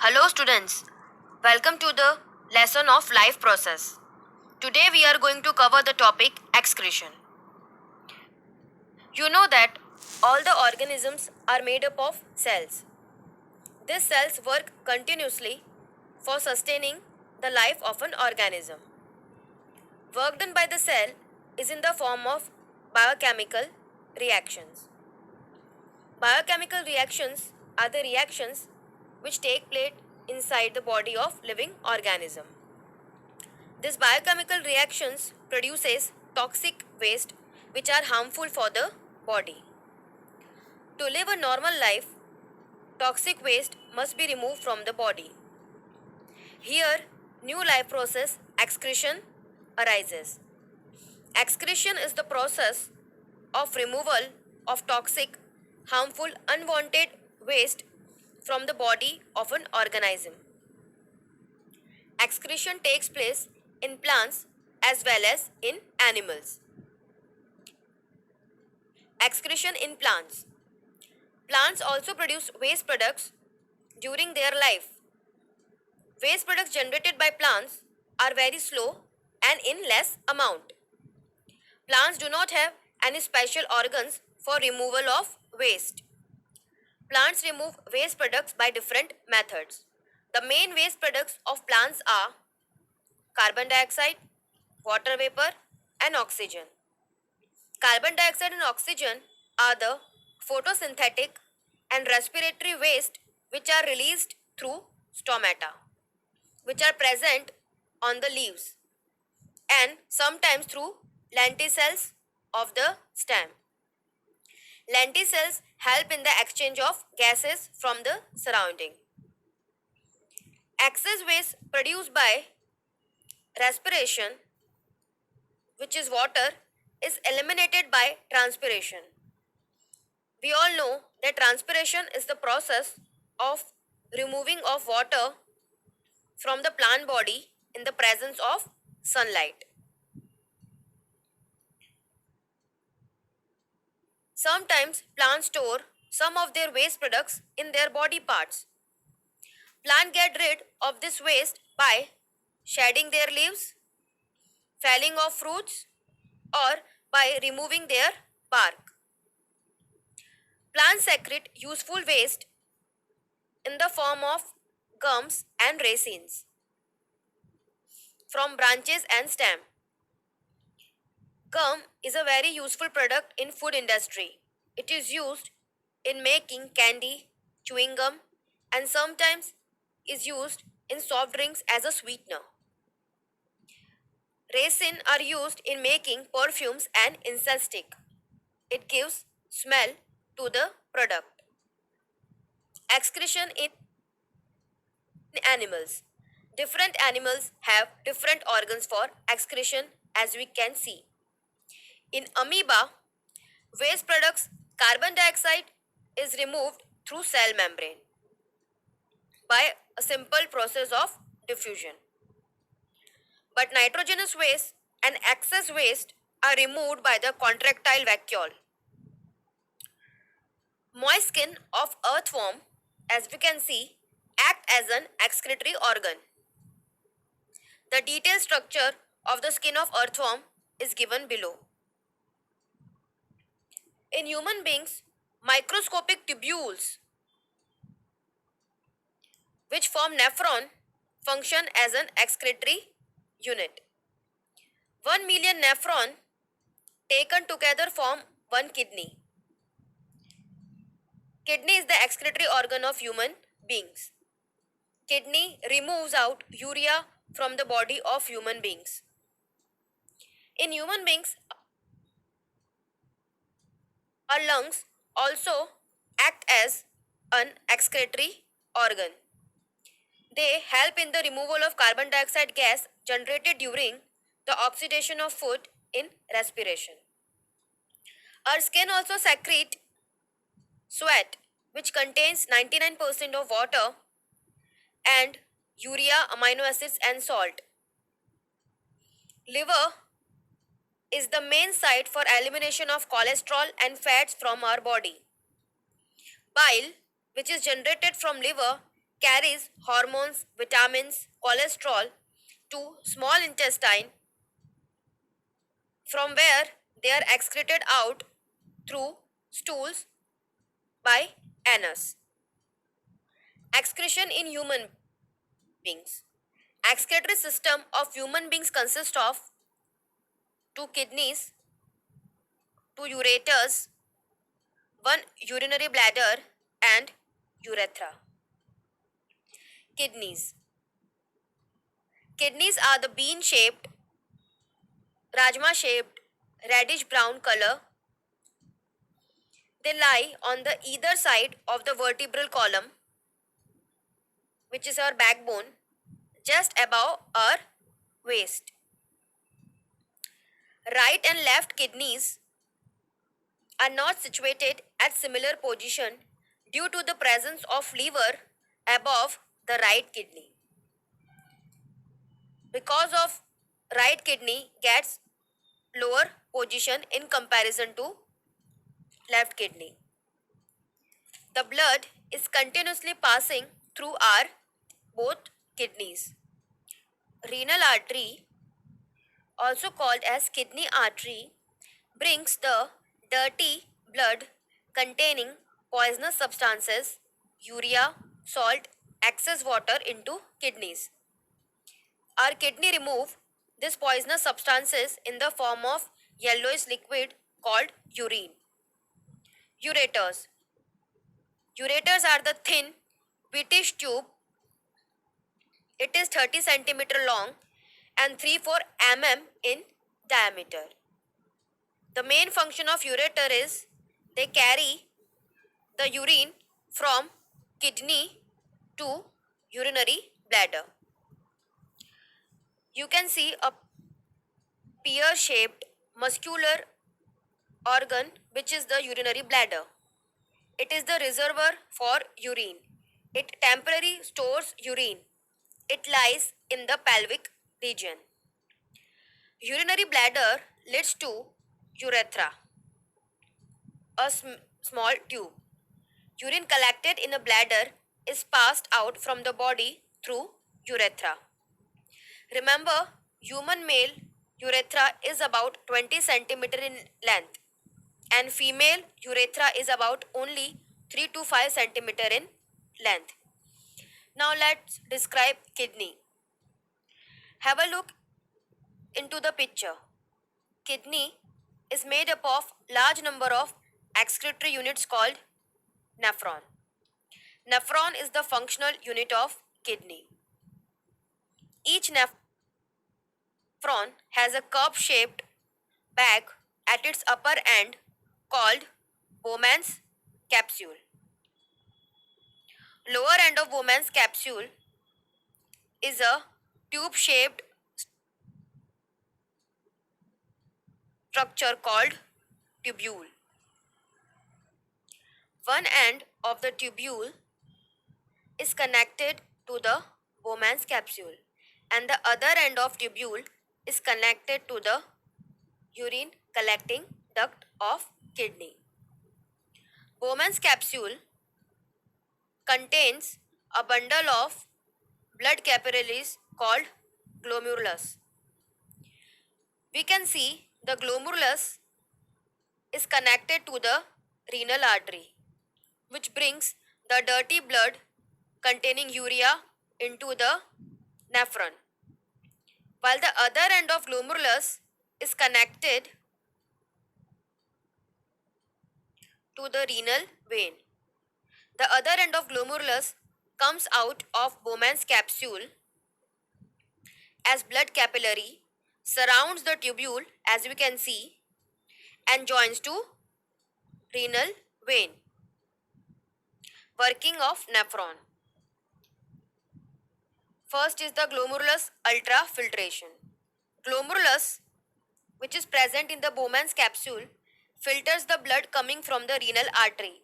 Hello students, welcome to the lesson of life process. Today we are going to cover the topic excretion. You know that all the organisms are made up of cells. These cells work continuously for sustaining the life of an organism. Work done by the cell is in the form of biochemical reactions. Biochemical reactions are the reactions which take place inside the body of living organism. This biochemical reactions produces toxic waste which are harmful for the body. To live a normal life, toxic waste must be removed from the body. Here, new life process excretion arises. Excretion is the process of removal of toxic, harmful, unwanted waste from the body of an organism. Excretion takes place in plants as well as in animals. Excretion in plants. Plants also produce waste products during their life. Waste products generated by plants are very slow and in less amount. Plants do not have any special organs for removal of waste. Plants remove waste products by different methods. The main waste products of plants are carbon dioxide, water vapor, and oxygen. Carbon dioxide and oxygen are the photosynthetic and respiratory waste which are released through stomata, which are present on the leaves and sometimes through lenticels of the stem. Lenticels help in the exchange of gases from the surrounding. Excess waste produced by respiration, which is water, is eliminated by transpiration. We all know that transpiration is the process of removing of water from the plant body in the presence of sunlight. Sometimes plants store some of their waste products in their body parts. Plants get rid of this waste by shedding their leaves, felling of fruits, or by removing their bark. Plants secrete useful waste in the form of gums and resins from branches and stem. Gum is a very useful product in food industry. It is used in making candy, chewing gum, and sometimes is used in soft drinks as a sweetener. Resin are used in making perfumes and incense stick. It gives smell to the product. Excretion in animals. Different animals have different organs for excretion as we can see. In amoeba, waste products carbon dioxide is removed through cell membrane by a simple process of diffusion. But nitrogenous waste and excess waste are removed by the contractile vacuole. Moist skin of earthworm, as we can see, act as an excretory organ. The detailed structure of the skin of earthworm is given below. In human beings, microscopic tubules which form nephron function as an excretory unit. 1 million nephron taken together form one kidney. Kidney is the excretory organ of human beings. Kidney removes out urea from the body of human beings. In human beings, our lungs also act as an excretory organ. They help in the removal of carbon dioxide gas generated during the oxidation of food in respiration. Our skin also secrete sweat, which contains 99% of water and urea, amino acids, and salt. Liver is the main site for elimination of cholesterol and fats from our body. Bile, which is generated from liver, carries hormones, vitamins, cholesterol to small intestine from where they are excreted out through stools by anus. Excretion in human beings. Excretory system of human beings consists of two kidneys, two ureters, one urinary bladder and urethra. Kidneys. Kidneys are the bean shaped, rajma shaped, reddish brown color. They lie on the either side of the vertebral column, which is our backbone, just above our waist. Right and left kidneys are not situated at similar position due to the presence of liver above the right kidney. Because of right kidney gets lower position in comparison to left kidney. The blood is continuously passing through our both kidneys. Renal artery, also called as kidney artery, brings the dirty blood containing poisonous substances, urea, salt, excess water into kidneys. Our kidney remove these poisonous substances in the form of yellowish liquid called urine. Ureters. Ureters are the thin, whitish tube. It is 30 centimeter long and 3-4 mm in diameter. The main function of ureter is they carry the urine from kidney to urinary bladder. You can see a pear shaped muscular organ which is the urinary bladder. It is the reservoir for urine. It temporarily stores urine. It lies in the pelvic region. Urinary bladder leads to urethra, a small tube. Urine collected in a bladder is passed out from the body through urethra. Remember, human male urethra is about 20 centimeter in length and female urethra is about only 3 to 5 centimeter in length. Now let's describe kidney. Have a look into the picture. Kidney is made up of large number of excretory units called nephron. Nephron is the functional unit of kidney. Each nephron has a cup-shaped bag at its upper end called Bowman's capsule. Lower end of Bowman's capsule is a tube-shaped structure called tubule. One end of the tubule is connected to the Bowman's capsule and the other end of tubule is connected to the urine collecting duct of kidney. Bowman's capsule contains a bundle of blood capillaries called glomerulus. We can see the glomerulus is connected to the renal artery, which brings the dirty blood containing urea into the nephron, while the other end of glomerulus is connected to the renal vein. The other end of glomerulus comes out of Bowman's capsule as blood capillary, surrounds the tubule as we can see, and joins to renal vein. Working of nephron. First is the glomerulus ultrafiltration. Glomerulus, which is present in the Bowman's capsule, filters the blood coming from the renal artery.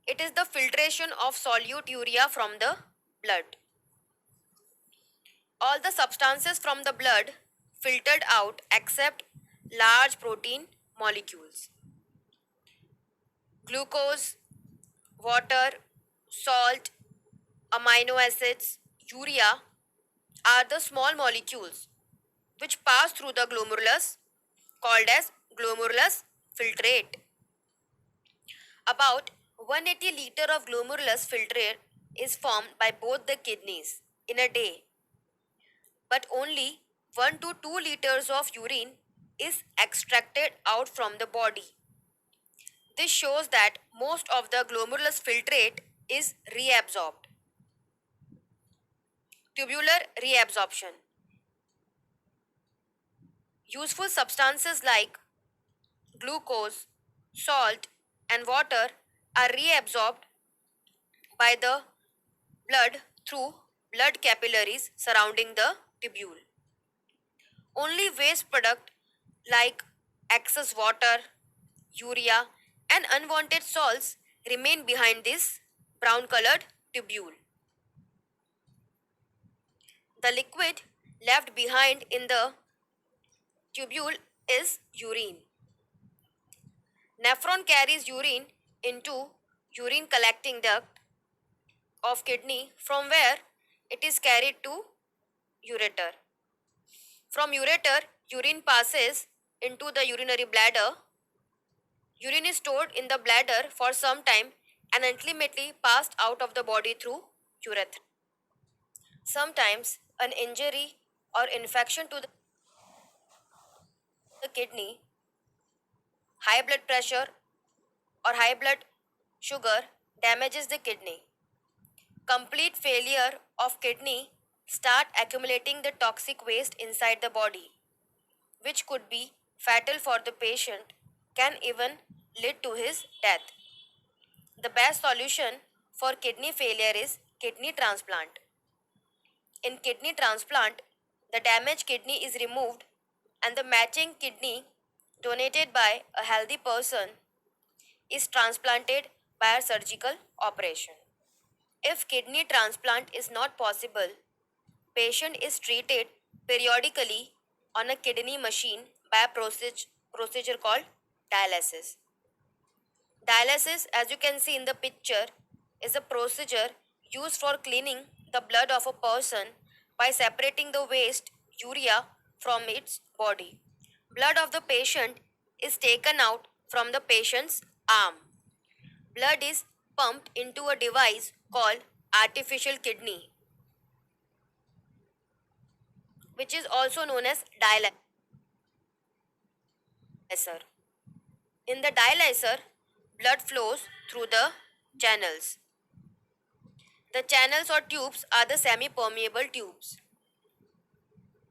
It is the filtration of solute urea from the blood. All the substances from the blood filtered out except large protein molecules. Glucose, water, salt, amino acids, urea are the small molecules which pass through the glomerulus called as glomerulus filtrate. About 180 liter of glomerulus filtrate is formed by both the kidneys in a day, but only 1 to 2 liters of urine is extracted out from the body. This shows that most of the glomerulus filtrate is reabsorbed. Tubular reabsorption. Useful substances like glucose, salt, and water are reabsorbed by the blood through blood capillaries surrounding the tubule. Only waste product like excess water, urea, and unwanted salts remain behind this brown colored tubule. The liquid left behind in the tubule is urine. Nephron carries urine into urine collecting duct of kidney from where it is carried to ureter. From ureter, urine passes into the urinary bladder. Urine is stored in the bladder for some time and ultimately passed out of the body through urethra. Sometimes an injury or infection to the kidney, high blood pressure or high blood sugar damages the kidney. Complete failure of kidney start accumulating the toxic waste inside the body, which could be fatal for the patient, can even lead to his death. The best solution for kidney failure is kidney transplant. In kidney transplant, the damaged kidney is removed and the matching kidney donated by a healthy person is transplanted by a surgical operation. If kidney transplant is not possible, patient is treated periodically on a kidney machine by a procedure called dialysis. Dialysis, as you can see in the picture, is a procedure used for cleaning the blood of a person by separating the waste urea from its body. Blood of the patient is taken out from the patient's arm. Blood is pumped into a device called artificial kidney, which is also known as dialyzer. In the dialyzer, blood flows through the channels. The channels or tubes are the semi-permeable tubes.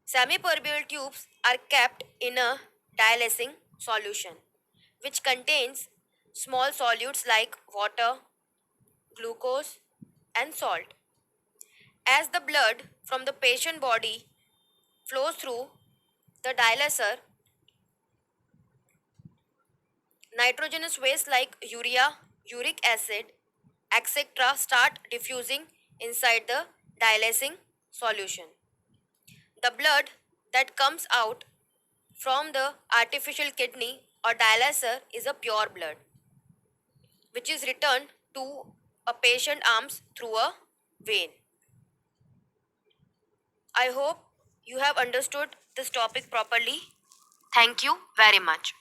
Semi-permeable tubes are kept in a dialysing solution, which contains small solutes like water, glucose, and salt. As the blood from the patient body flows through the dialyzer, nitrogenous waste like urea, uric acid, etc. start diffusing inside the dialysing solution. The blood that comes out from the artificial kidney or dialyzer is a pure blood, which is returned to a patient arms through a vein. I hope you have understood this topic properly. Thank you very much.